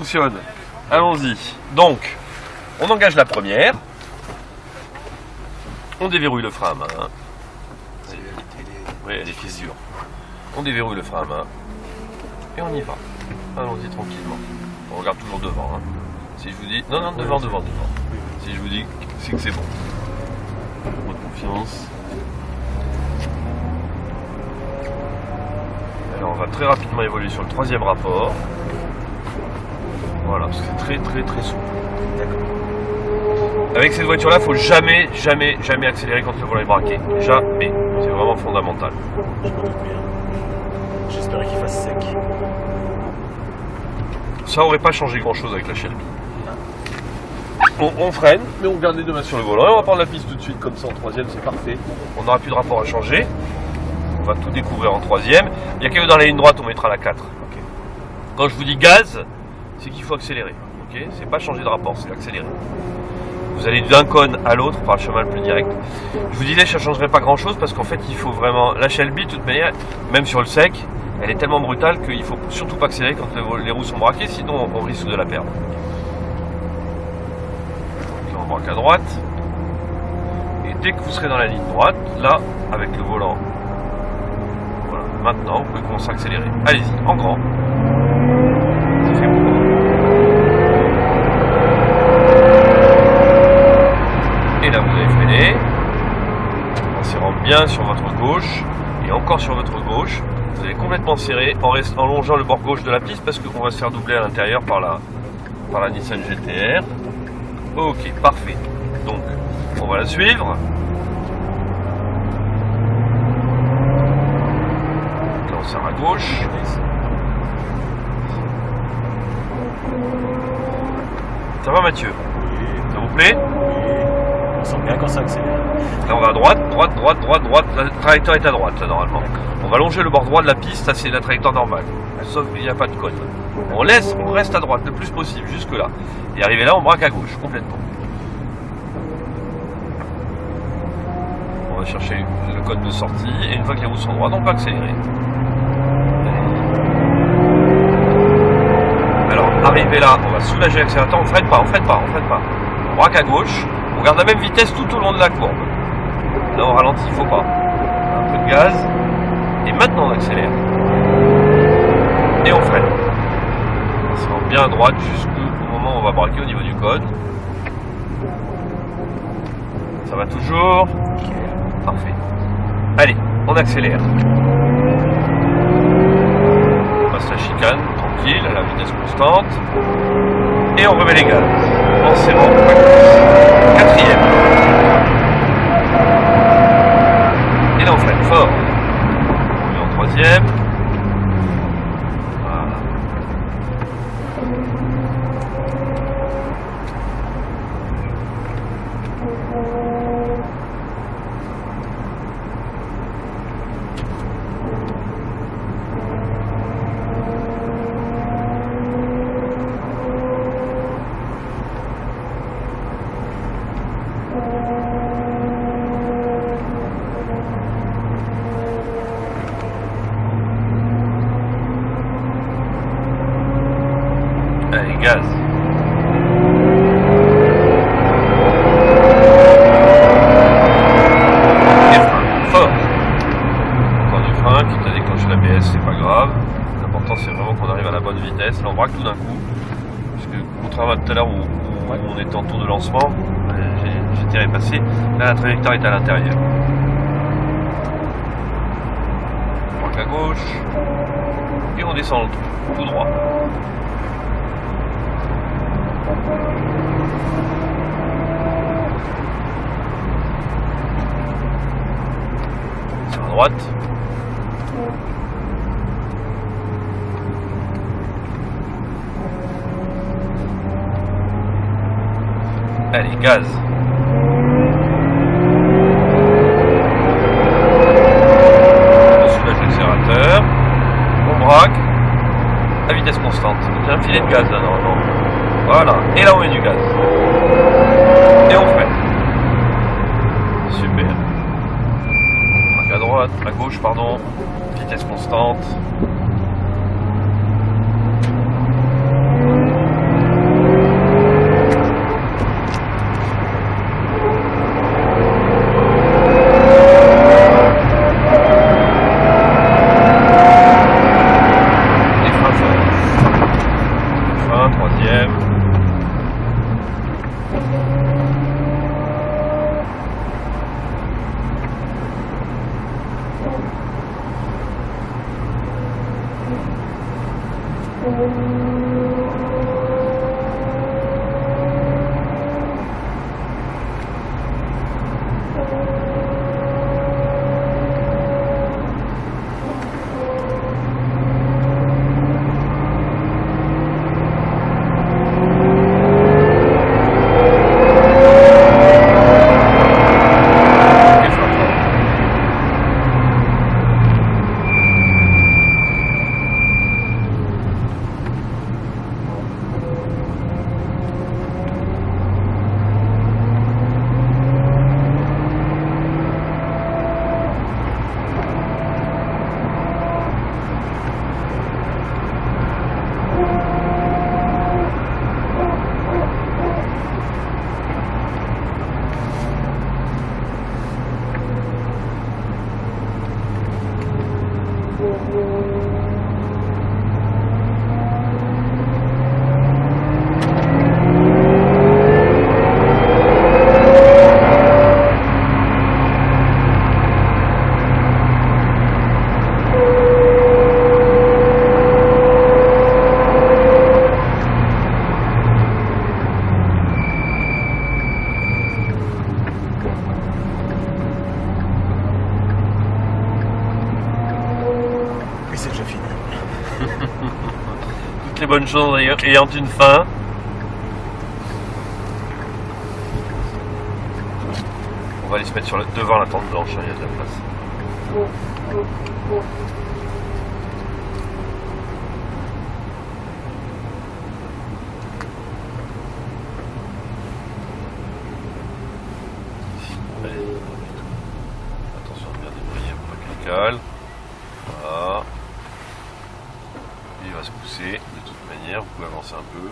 fonctionne. Allons-y. Donc, on engage la première. On déverrouille le frein à main. Oui, elle est fissure. On déverrouille le frein à main. Et on y va. Allons-y tranquillement. On regarde toujours devant. Hein. Si je vous dis... Non, devant. Si je vous dis, c'est que c'est bon. Votre confiance. Alors on va très rapidement évoluer sur le troisième rapport. Voilà, parce que c'est très souple. Avec cette voiture-là, il ne faut jamais accélérer quand le volant est braqué. Jamais. C'est vraiment fondamental. Je m'en doute bien. J'espérais qu'il fasse sec. Ça aurait pas changé grand-chose avec la Shelby. On freine, mais on garde les deux mains sur le volant. Et on va prendre la piste tout de suite, comme ça en troisième, c'est parfait. On n'aura plus de rapport à changer. On va tout découvrir en troisième. Il n'y a que dans la ligne droite, on mettra la 4. Okay. Quand je vous dis gaz, c'est qu'il faut accélérer. Okay, c'est pas changer de rapport, c'est accélérer. Vous allez d'un cône à l'autre par le chemin le plus direct. Je vous disais, ça ne changerait pas grand-chose parce qu'en fait, il faut vraiment... La Shelby, de toute manière, même sur le sec, elle est tellement brutale qu'il ne faut surtout pas accélérer quand les roues sont braquées, sinon on risque de la perdre. Donc, on braque à droite. Et dès que vous serez dans la ligne droite, là, avec le volant, voilà, maintenant, vous pouvez commencer à accélérer. Allez-y, en grand. C'est fait pour vous. Et là, vous allez freiner. En serrant bien sur votre gauche. Et encore sur votre gauche. Vous allez complètement serrer en longeant le bord gauche de la piste parce qu'on va se faire doubler à l'intérieur par la Nissan GT-R. Ok, parfait. Donc, on va la suivre. Là, on serre à gauche. Ça va, Mathieu? Ça vous plaît? On sent bien quand ça accélère. Là, on va à droite. La trajectoire est à droite, là, normalement. On va longer le bord droit de la piste, ça c'est la trajectoire normale. Sauf qu'il n'y a pas de cône. On reste à droite le plus possible, jusque là. Et arrivé là, on braque à gauche, complètement. On va chercher le code de sortie, et une fois que les roues sont droites, on peut accélérer. Alors, arrivé là, on va soulager l'accélérateur, on freine pas. On braque à gauche, on garde la même vitesse tout au long de la courbe. Là, on ralentit, il faut pas. Un peu de gaz. Et maintenant, on accélère. Et on freine. On se rend bien à droite jusqu'au moment où on va braquer au niveau du cône. Ça va toujours. Parfait. Allez, on accélère. On passe la chicane, tranquille, à la vitesse constante. Et on remet les gaz. En serrant. Quatrième. Et là, on freine fort. Troisième. Voilà. Allez, gaz. Et frein, fort. Encore du frein, quitte à déclencher l'ABS, c'est pas grave. L'important c'est vraiment qu'on arrive à la bonne vitesse. Là on braque tout d'un coup. Parce que contrairement à tout à l'heure où on était en tour de lancement, j'étais repassé. Là la trajectoire est à l'intérieur. On braque à gauche. Et on descend tout droit. Sur la droite. Allez, gaz. On soulage l'accélérateur. On braque. À vitesse constante. J'ai un filet de gaz là normalement. Voilà. Et là on met du gaz. Et on freine. Super. À droite, à gauche, pardon. Vitesse constante. chose ayant une fin. On va aller se mettre devant la tente blanche, il y a de la place. Allez. Attention à bien débrouiller pour pas qu'elle cale. Voilà. Il va se pousser de toute manière, vous pouvez avancer un peu.